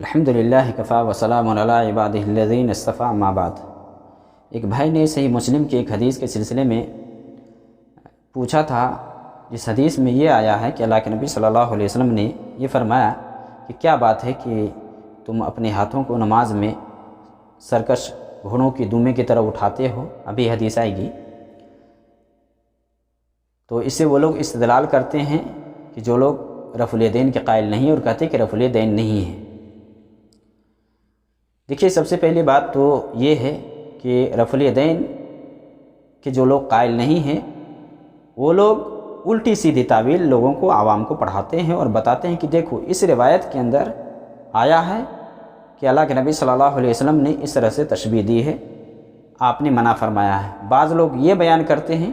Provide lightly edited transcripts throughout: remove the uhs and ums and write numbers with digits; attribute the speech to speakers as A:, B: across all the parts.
A: الحمدللہ کفا وسلام علی عبادہ الذین اصطفیٰ اما بعد۔ ایک بھائی نے صحیح مسلم کی ایک حدیث کے سلسلے میں پوچھا تھا، جس حدیث میں یہ آیا ہے کہ اللہ کے نبی صلی اللہ علیہ وسلم نے یہ فرمایا کہ کیا بات ہے کہ تم اپنے ہاتھوں کو نماز میں سرکش گھوڑوں کی دمے کی طرح اٹھاتے ہو؟ ابھی حدیث آئے گی۔ تو اس سے وہ لوگ استدلال کرتے ہیں کہ جو لوگ رفع الیدین کے قائل نہیں اور کہتے کہ رفع الیدین نہیں ہے۔ دیکھیے، سب سے پہلی بات تو یہ ہے کہ رفع الیدین کے جو لوگ قائل نہیں ہیں وہ لوگ الٹی سیدھی تعویل لوگوں کو، عوام کو پڑھاتے ہیں اور بتاتے ہیں کہ دیکھو اس روایت کے اندر آیا ہے کہ اللہ کے نبی صلی اللہ علیہ وسلم نے اس طرح سے تشبیہ دی ہے، آپ نے منع فرمایا ہے۔ بعض لوگ یہ بیان کرتے ہیں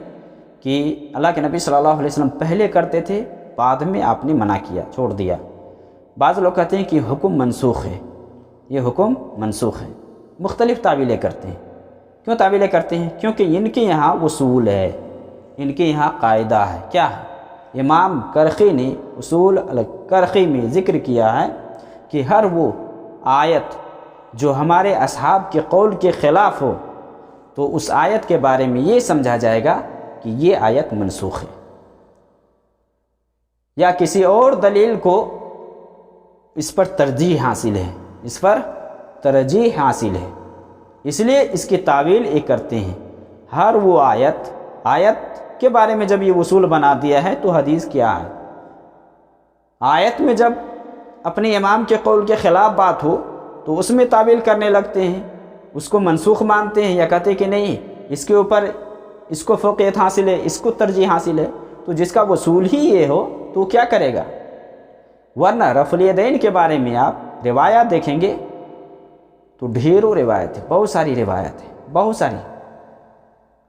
A: کہ اللہ کے نبی صلی اللہ علیہ وسلم پہلے کرتے تھے، بعد میں آپ نے منع کیا، چھوڑ دیا۔ بعض لوگ کہتے ہیں کہ حکم منسوخ ہے، یہ حکم منسوخ ہے۔ مختلف تعویلیں کرتے ہیں۔ کیوں تعویلیں کرتے ہیں؟ کیونکہ ان کے یہاں اصول ہے، ان کے یہاں قاعدہ ہے۔ کیا ہے؟ امام کرخی نے اصول کرخی میں ذکر کیا ہے کہ ہر وہ آیت جو ہمارے اصحاب کے قول کے خلاف ہو تو اس آیت کے بارے میں یہ سمجھا جائے گا کہ یہ آیت منسوخ ہے، یا کسی اور دلیل کو اس پر ترجیح حاصل ہے، اس پر ترجیح حاصل ہے، اس لیے اس کی تعویل یہ کرتے ہیں۔ ہر وہ آیت کے بارے میں جب یہ اصول بنا دیا ہے تو حدیث کیا ہے؟ آیت میں جب اپنے امام کے قول کے خلاف بات ہو تو اس میں تعویل کرنے لگتے ہیں، اس کو منسوخ مانتے ہیں، یا کہتے کہ نہیں اس کے اوپر اس کو فوقیت حاصل ہے، اس کو ترجیح حاصل ہے۔ تو جس کا اصول ہی یہ ہو تو کیا کرے گا؟ ورنہ رفع الیدین کے بارے میں آپ روایات دیکھیں گے تو ڈھیروں روایت ہے، بہت ساری روایت ہے، بہت ساری،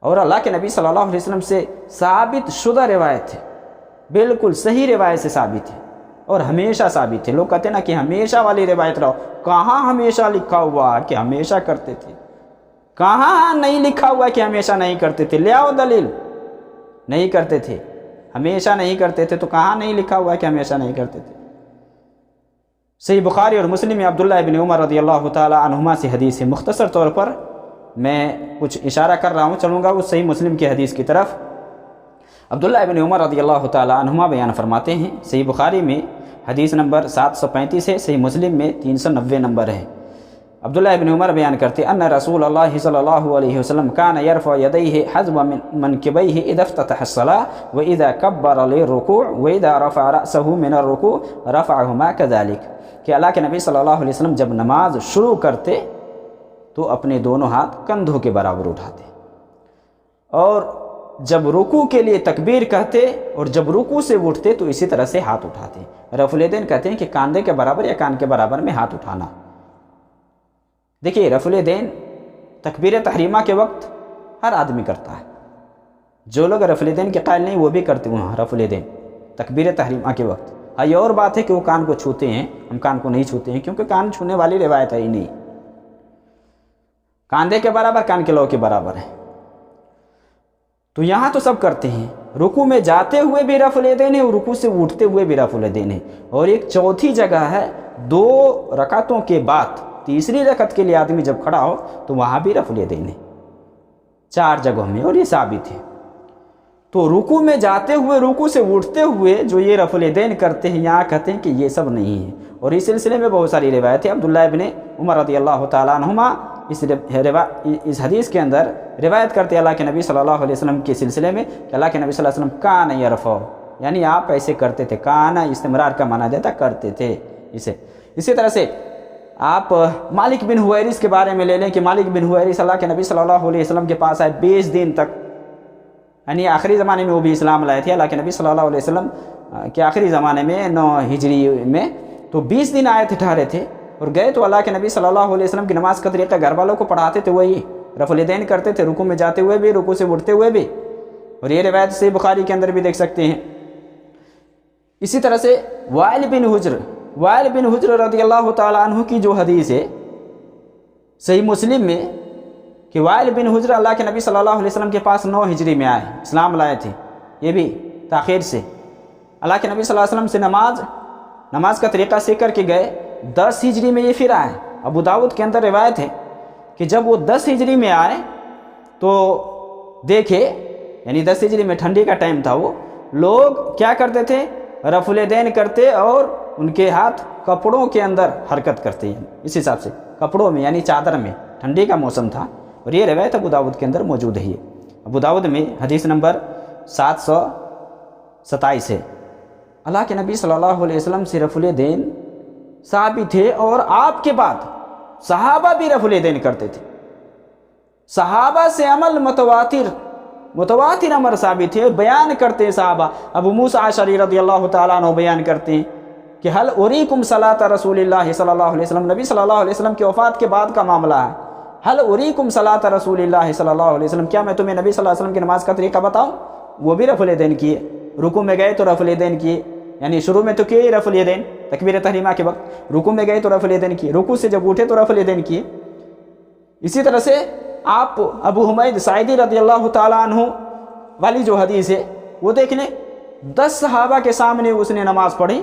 A: اور اللہ کے نبی صلی اللہ علیہ وسلم سے ثابت شدہ روایت ہے، بالکل صحیح روایت سے ثابت ہے اور ہمیشہ ثابت ہے۔ لوگ کہتے ہیں نا کہ ہمیشہ والی روایت رہو، کہاں ہمیشہ لکھا ہوا کہ ہمیشہ کرتے تھے؟ کہاں نہیں لکھا ہوا کہ ہمیشہ نہیں کرتے تھے؟ لے آؤ دلیل۔ نہیں کرتے تھے، ہمیشہ نہیں کرتے تھے، تو کہاں نہیں لکھا ہوا کہ ہمیشہ نہیں کرتے تھے؟ صحیح بخاری اور مسلم میں عبداللہ ابن عمر رضی اللہ تعالی عنہما سے حدیث ہے۔ مختصر طور پر میں کچھ اشارہ کر رہا ہوں، چلوں گا اس صحیح مسلم کی حدیث کی طرف۔ عبداللہ ابن عمر رضی اللہ تعالی عنہما بیان فرماتے ہیں، صحیح بخاری میں حدیث نمبر 735 ہے، صحیح مسلم میں 390 نمبر ہے۔ عبداللہ ابن عمر بیان کرتے ان رسول اللہ صلی اللہ علیہ وسلم کان یرفع یدیہ حذو منکبیہ اذا افتتح الصلاة واذا کبر للرکوع واذا رفع رأسہ من الرکوع رفعہما کذلک، کہ اللہ کے نبی صلی اللہ علیہ وسلم جب نماز شروع کرتے تو اپنے دونوں ہاتھ کندھوں کے برابر اٹھاتے، اور جب رکوع کے لیے تکبیر کہتے اور جب رکوع سے اٹھتے تو اسی طرح سے ہاتھ اٹھاتے۔ رفع الیدین کہتے ہیں کہ کاندھے کے برابر یا کان کے برابر میں ہاتھ اٹھانا۔ دیکھیے، رفع الیدین تکبیر تحریمہ کے وقت ہر آدمی کرتا ہے، جو لوگ رفع الیدین کے قائل نہیں وہ بھی کرتے ہیں رفع الیدین تکبیر تحریمہ کے وقت۔ یہ اور بات ہے کہ وہ کان کو چھوتے ہیں، ہم کان کو نہیں چھوتے ہیں کیونکہ کان چھونے والی روایت ہے ہی نہیں۔ کاندھے کے برابر، کان کے لو کے برابر ہے۔ تو یہاں تو سب کرتے ہیں، رکوع میں جاتے ہوئے بھی رفع الیدین ہے اور رکوع سے اٹھتے ہوئے بھی رفع الیدین ہے۔ اور ایک چوتھی جگہ ہے، 2 رکعتوں کے بعد تیسری رکعت کے لیے آدمی جب کھڑا ہو تو وہاں بھی رفع الیدین ہے، 4 جگہوں میں، اور یہ ثابت ہے۔ تو رکوع میں جاتے ہوئے، رکوع سے اٹھتے ہوئے جو یہ رفع الیدین کرتے ہیں، یہاں کہتے ہیں کہ یہ سب نہیں ہے۔ اور اس سلسلے میں بہت ساری روایت ہے۔ عبداللہ ابن عمر رضی اللہ تعالیٰ عنہما اس حدیث کے اندر روایت کرتے اللہ کے نبی صلی اللہ علیہ وسلم کے سلسلے میں کہ اللہ کے نبی صلی اللہ علیہ وسلم کان یرفع، یعنی آپ ایسے کرتے تھے۔ کان استمرار کا معنی دیتا کرتے تھے اسے۔ اسی طرح سے آپ مالک بن حویرث کے بارے میں لے لیں کہ مالک بن حویرث اللہ کے نبی صلی اللہ علیہ وسلم کے پاس آئے 20 دن تک، یعنی آخری زمانے میں وہ بھی اسلام لائے تھے۔ اللہ کے نبی صلی اللہ علیہ وسلم کے آخری زمانے میں 9 ہجری میں تو 20 دن آئے تھے، ٹھہرے تھے اور گئے تو اللہ کے نبی صلی اللہ علیہ وسلم کی نماز کا طریقہ گھر والوں کو پڑھاتے تھے، وہی رفع الیدین کرتے تھے، رکوع میں جاتے ہوئے بھی، رکوع سے اٹھتے ہوئے بھی، اور یہ روایت صحیح بخاری کے اندر بھی دیکھ سکتے ہیں۔ اسی طرح سے وائل بن حجر رضی اللہ تعالیٰ عنہ کی جو حدیث ہے صحیح مسلم میں کہ وائل بن حجر اللہ کے نبی صلی اللہ علیہ وسلم کے پاس 9 ہجری میں آئے، اسلام لائے تھے، یہ بھی تاخیر سے۔ اللہ کے نبی صلی اللہ علیہ وسلم سے نماز کا طریقہ سیکھ کر کے گئے 10 ہجری میں یہ پھر آئے۔ ابو داؤد کے اندر روایت ہے کہ جب وہ 10 ہجری میں آئے تو دیکھے، یعنی 10 ہجری میں ٹھنڈی کا ٹائم تھا، وہ لوگ کیا کرتے تھے، رفع الیدین کرتے اور ان کے ہاتھ کپڑوں کے اندر حرکت کرتے ہیں، اس حساب سے کپڑوں میں یعنی چادر میں، ٹھنڈی کا موسم تھا۔ اور یہ روایت ابو داؤد کے اندر موجود ہے۔ ابو داؤد میں حدیث نمبر 727 ہے۔ اللہ کے نبی صلی اللہ علیہ وسلم سے رفع الیدین ثابت تھے، اور آپ کے بعد صحابہ بھی رفع الیدین کرتے تھے۔ صحابہ سے عمل متواتر امر ثابت ہے، بیان کرتے ہیں صحابہ۔ ابو موسیٰ اشعری رضی اللہ تعالیٰ عنہ بیان کرتے ہیں کہ حل اریکم صلاۃ رسول اللہ صلی اللہ علیہ وسلم، نبی صلی اللہ علیہ وسلم کی وفات کے بعد کا معاملہ ہے۔ حل اریکم صلاۃ رسول اللہ صلی اللہ علیہ وسلم، کیا میں تمہیں نبی صلی اللہ علیہ وسلم کی نماز کا طریقہ بتاؤں؟ وہ بھی رفع الیدین کیے، رکوع میں گئے تو رفع الیدین کیے، یعنی شروع میں تو کیے رفع الیدین تکبیر تحریمہ کے وقت، رکوع میں گئے تو رفع الیدین کیے، رکوع سے جب اٹھے تو رفع الیدین کیے۔ اسی طرح سے آپ ابو حمید ساعدی رضی اللہ تعالیٰ عنہ والی جو حدیث ہے وہ دیکھ لیں، 10 صحابہ کے سامنے اس نے نماز پڑھی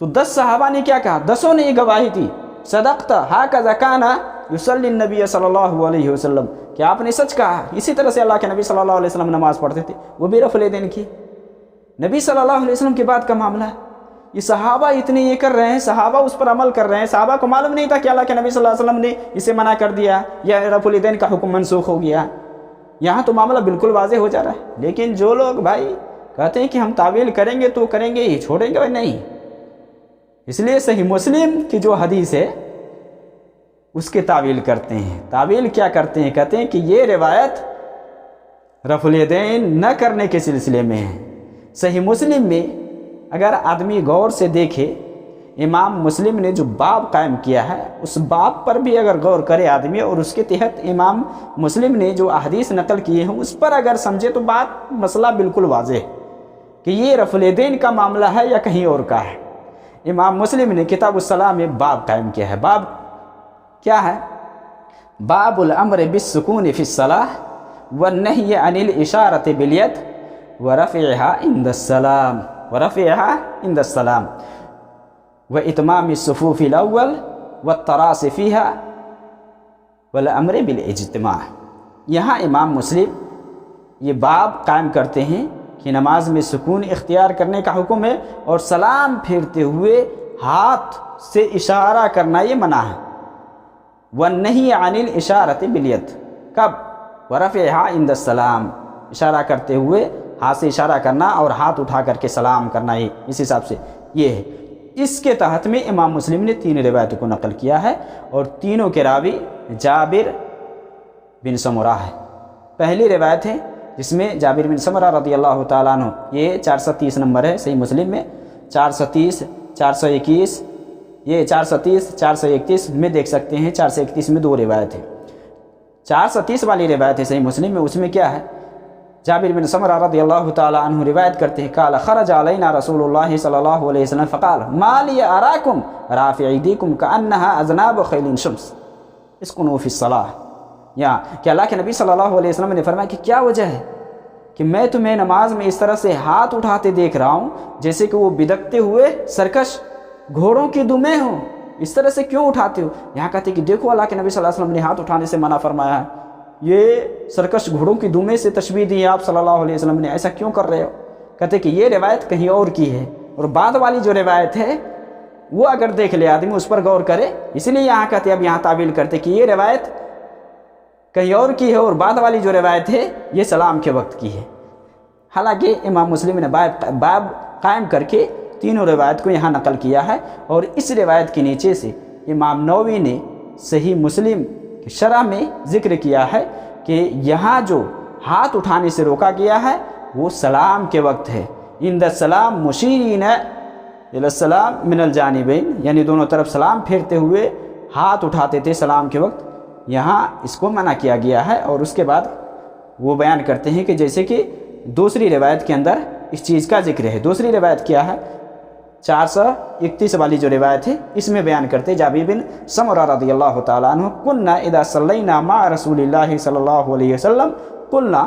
A: تو 10 صحابہ نے کیا کہا؟ 10 نے یہ گواہی دی، صدقت ہاکذا کان یصلی النبی صلی اللہ علیہ وسلم، کہ آپ نے سچ کہا، اسی طرح سے اللہ کے نبی صلی اللہ علیہ وسلم نماز پڑھتے تھے، وہ بھی رفع الیدین کی۔ نبی صلی اللہ علیہ وسلم کے بعد کا معاملہ ہے، یہ صحابہ اتنے یہ کر رہے ہیں، صحابہ اس پر عمل کر رہے ہیں، صحابہ کو معلوم نہیں تھا کہ اللہ کے نبی صلی اللہ علیہ وسلم نے اسے منع کر دیا یا رفع الیدین کا حکم منسوخ ہو گیا۔ یہاں تو معاملہ بالکل واضح ہو جا رہا ہے، لیکن جو لوگ بھائی کہتے ہیں کہ ہم تعویل کریں گے تو کریں گے ہی، چھوڑیں گے نہیں۔ اس لیے صحیح مسلم کی جو حدیث ہے اس کے تعویل کرتے ہیں۔ تعویل کیا کرتے ہیں؟ کہتے ہیں کہ یہ روایت رفع الیدین نہ کرنے کے سلسلے میں ہے۔ صحیح مسلم میں اگر آدمی غور سے دیکھے، امام مسلم نے جو باب قائم کیا ہے اس باب پر بھی اگر غور کرے آدمی، اور اس کے تحت امام مسلم نے جو احادیث نقل کیے ہیں اس پر اگر سمجھے تو مسئلہ بالکل واضح ہے کہ یہ رفع الیدین کا معاملہ ہے یا کہیں اور کا ہے۔ امام مسلم نے کتاب الصلاۃ میں باب قائم کیا ہے۔ باب کیا ہے؟ باب الامر بالسکون فی الصلاۃ والنہی عن الاشارۃ بالید ورفعها عند السلام واتمام الصفوف الاول والتراص فيها والامر بالاجتماع۔ یہاں امام مسلم یہ باب قائم کرتے ہیں کہ نماز میں سکون اختیار کرنے کا حکم ہے، اور سلام پھیرتے ہوئے ہاتھ سے اشارہ کرنا یہ منع ہے۔ والنہی عن الاشارۃ بالید، کب؟ ورفعها عند السلام، اشارہ کرتے ہوئے ہاتھ سے اشارہ کرنا اور ہاتھ اٹھا کر کے سلام کرنا، ہی اس حساب سے یہ ہے۔ اس کے تحت میں امام مسلم نے 3 روایتوں کو نقل کیا ہے، اور تینوں کے راوی جابر بن سمرہ ہے۔ پہلی روایت ہے جس میں جابر بن سمرہ رضی اللہ تعالیٰ عنہ، یہ 430 نمبر ہے صحیح مسلم میں، 430 421، یہ 430 431 میں دیکھ سکتے ہیں، 431 میں 2 روایت ہے۔ 430 والی روایت ہے صحیح مسلم میں، اس میں کیا ہے؟ جابر بن سمرہ رضی اللہ تعالیٰ عنہ روایت کرتے ہیں، قال خرج علینا رسول اللہ صلی اللہ علیہ وسلم فقال ما لی اراکم رافع ایدیکم کانہا اذناب خیل شمس اسکنوا فی الصلاۃ، یا کہ اللہ کے نبی صلی اللہ علیہ وسلم نے فرمایا کہ کیا وجہ ہے کہ میں تمہیں نماز میں اس طرح سے ہاتھ اٹھاتے دیکھ رہا ہوں جیسے کہ وہ بدکتے ہوئے سرکش گھوڑوں کی دمیں ہوں، اس طرح سے کیوں اٹھاتے ہو؟ یہاں کہتے ہیں کہ دیکھو اللہ کے نبی صلی اللہ علیہ وسلم نے ہاتھ اٹھانے سے منع فرمایا ہے، یہ سرکش گھوڑوں کی دمیں سے تشبیہ دی ہے آپ صلی اللہ علیہ وسلم نے، ایسا کیوں کر رہے ہو؟ کہتے کہ یہ روایت کہیں اور کی ہے، اور بعد والی جو روایت ہے وہ اگر دیکھ لے آدمی، اس پر غور کرے، اس لیے یہاں کہتے اب یہاں تعویل کرتے کہ یہ روایت کہیں اور کی ہے، اور بعد والی جو روایت ہے یہ سلام کے وقت کی ہے۔ حالانکہ امام مسلم نے باب قائم کر کے تینوں روایت کو یہاں نقل کیا ہے، اور اس روایت کے نیچے سے امام نووی نے صحیح مسلم کی شرح میں ذکر کیا ہے کہ یہاں جو ہاتھ اٹھانے سے روکا گیا ہے وہ سلام کے وقت ہے۔ عند السلام مشیرین الی السلام من الجانبین، یعنی دونوں طرف سلام پھیرتے ہوئے ہاتھ اٹھاتے تھے سلام کے وقت، یہاں اس کو منع کیا گیا ہے۔ اور اس کے بعد وہ بیان کرتے ہیں کہ جیسے کہ دوسری روایت کے اندر اس چیز کا ذکر ہے۔ دوسری روایت کیا ہے؟ 431 والی جو روایت ہے اس میں بیان کرتے جابر بن سمرہ رضی اللہ تعالیٰ عنہ، قلنا اذا صلینا مع رسول اللہ صلی اللہ علیہ وسلم قلنا